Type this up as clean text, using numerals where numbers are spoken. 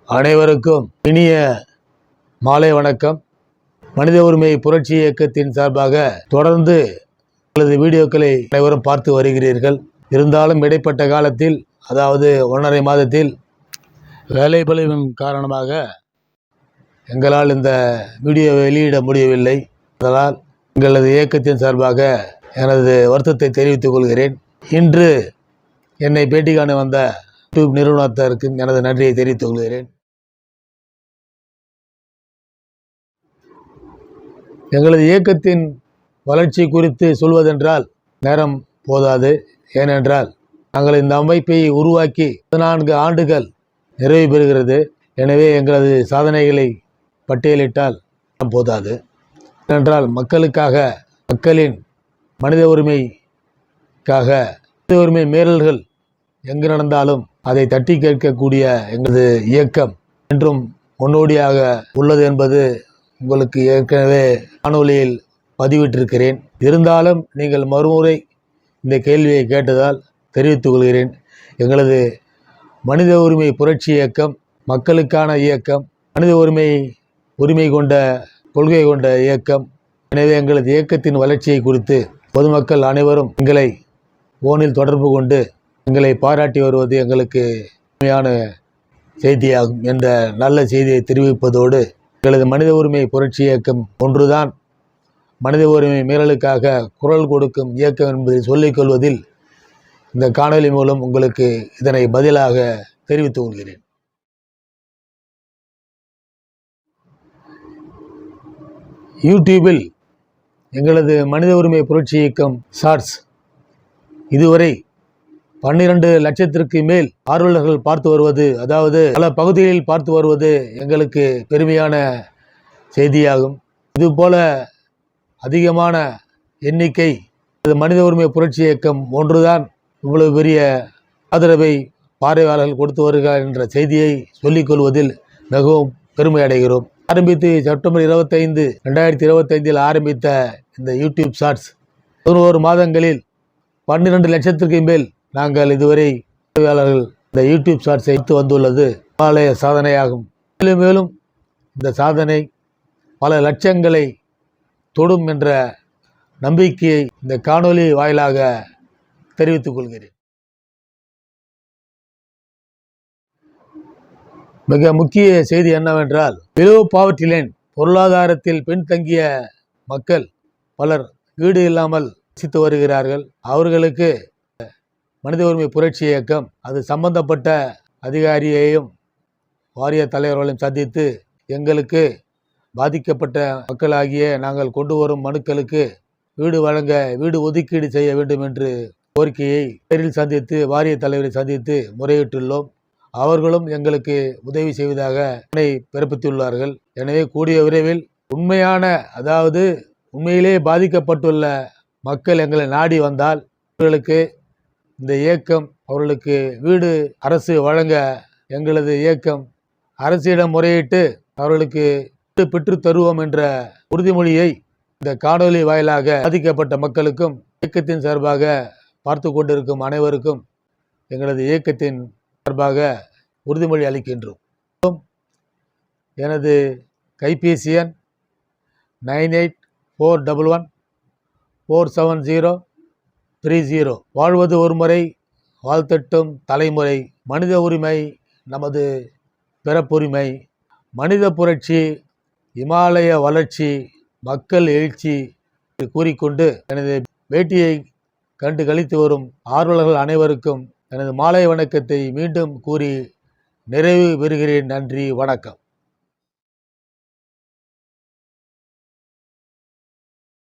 அனைவருக்கும் இனிய மாலை வணக்கம். மனித உரிமை புரட்சி இயக்கத்தின் சார்பாக தொடர்ந்து வீடியோக்களை அனைவரும் பார்த்து வருகிறீர்கள். இருந்தாலும் இடைப்பட்ட காலத்தில், அதாவது 1.5 மாதத்தில் வேலைப்பளுவின் காரணமாக எங்களால் இந்த வீடியோவை வெளியிட முடியவில்லை. அதனால் எங்களது இயக்கத்தின் சார்பாக எனது வருத்தத்தை தெரிவித்துக் கொள்கிறேன். இன்று என்னை பேட்டி காண வந்த யூடியூப் நிறுவனத்திற்கு எனது நன்றியை தெரிவித்துக் கொள்கிறேன். எங்களது இயக்கத்தின் வளர்ச்சி குறித்து சொல்வதென்றால் நேரம் போதாது. ஏனென்றால் நாங்கள் இந்த அமைப்பை உருவாக்கி 14 ஆண்டுகள் நிறைவு பெறுகிறது. எனவே எங்களது சாதனைகளை பட்டியலிட்டால் போதாது. ஏனென்றால் மக்களுக்காக, மக்களின் மனித உரிமைக்காக, மனித உரிமை மீறல்கள் எங்கு நடந்தாலும் அதை தட்டி கேட்கக்கூடிய எங்களது இயக்கம் என்றும் முன்னோடியாக உள்ளது என்பது உங்களுக்கு ஏற்கனவே காணொலியில் பதிவிட்டிருக்கிறேன். இருந்தாலும் நீங்கள் மறுமுறை இந்த கேள்வியை கேட்டதால் தெரிவித்துக் கொள்கிறேன். எங்களது மனித உரிமை புரட்சி இயக்கம் மக்களுக்கான இயக்கம், மனித உரிமை கொண்ட கொள்கை கொண்ட இயக்கம். எனவே எங்களது இயக்கத்தின் வளர்ச்சியை குறித்து பொதுமக்கள் அனைவரும் எங்களை போனில் தொடர்பு கொண்டு எங்களை பாராட்டி வருவது எங்களுக்கு உண்மையான செய்தியாகும் என்ற நல்ல செய்தியை தெரிவிப்பதோடு, எங்களது மனித உரிமை புரட்சி இயக்கம் ஒன்றுதான் மனித உரிமை மீறலுக்காக குரல் கொடுக்கும் இயக்கம் என்பதை சொல்லிக்கொள்வதில் இந்த காணொலி மூலம் உங்களுக்கு இதனை பதிலாக தெரிவித்துக் கொள்கிறேன். யூடியூபில் எங்களது மனித உரிமை புரட்சி இயக்கம் ஷார்ட்ஸ் இதுவரை 12 லட்சத்திற்கு மேல் ஆர்வலர்கள் பார்த்து வருவது, அதாவது பல பகுதிகளில் பார்த்து வருவது எங்களுக்கு பெருமையான செய்தியாகும். இதுபோல அதிகமான எண்ணிக்கை மனித உரிமை புரட்சி இயக்கம் ஒன்றுதான் இவ்வளவு பெரிய ஆதரவை பார்வையாளர்கள் கொடுத்து வருகிறார் என்ற செய்தியை சொல்லிக்கொள்வதில் மிகவும் பெருமை அடைகிறோம். ஆரம்பித்து செப்டம்பர் 25, 2025 ஆரம்பித்த இந்த யூடியூப் ஷார்ட்ஸ் 11 மாதங்களில் 12 லட்சத்திற்கு மேல் நாங்கள் இதுவரை பார்வையாளர்கள் இந்த யூடியூப் ஷார்ட்ஸை எடுத்து வந்துள்ளது இமாலய சாதனையாகும். மேலும் மேலும் இந்த சாதனை பல லட்சங்களை தொடும் என்ற நம்பிக்கையை இந்த காணொலி வாயிலாக தெரிவித்துக் கொள்கிறேன். மிக முக்கிய செய்தி என்னவென்றால், பிலோ பாவர்ட்டி லைன், பொருளாதாரத்தில் பின்தங்கிய மக்கள் பலர் வீடு இல்லாமல் வசித்து வருகிறார்கள். அவர்களுக்கு மனித உரிமை புரட்சி இயக்கம் அது சம்பந்தப்பட்ட அதிகாரியையும் வாரிய தலைவர்களையும் சந்தித்து எங்களுக்கு பாதிக்கப்பட்ட மக்களாகிய நாங்கள் கொண்டு வரும் மனுக்களுக்கு வீடு வழங்க, வீடு ஒதுக்கீடு செய்ய வேண்டும் என்று கோரிக்கையை நேரில் சந்தித்து, வாரிய தலைவரை சந்தித்து முறையிட்டுள்ளோம். அவர்களும் எங்களுக்கு உதவி செய்வதாக பிறப்பித்துள்ளார்கள். எனவே கூடிய விரைவில் உண்மையான, அதாவது உண்மையிலே பாதிக்கப்பட்டுள்ள மக்கள் எங்களை நாடி வந்தால் அவர்களுக்கு இந்த இயக்கம் அவர்களுக்கு வீடு அரசு வழங்க எங்களது இயக்கம் அரசிடம் முறையிட்டு அவர்களுக்கு வீடு பெற்று தருவோம் என்ற உறுதிமொழியை இந்த காணொலி வாயிலாக பாதிக்கப்பட்ட மக்களுக்கும் இயக்கத்தின் சார்பாக பார்த்து கொண்டிருக்கும் அனைவருக்கும் எங்களது இயக்கத்தின் சார்பாக உறுதிமொழி அளிக்கின்றோம். எனது கைபேசி எண் 9841147030. வாழ்வது ஒரு முறை, வாழ்த்தட்டும் தலைமுறை. மனித உரிமை நமது பிறப்புரிமை. மனித புரட்சி, இமாலய வளர்ச்சி, மக்கள் எழுச்சி கூறிக்கொண்டு எனது பேட்டியை கண்டு கழித்து வரும் ஆர்வலர்கள் அனைவருக்கும் எனது மாலை வணக்கத்தை மீண்டும் கூறி நிறைவு பெறுகிறேன். நன்றி, வணக்கம்.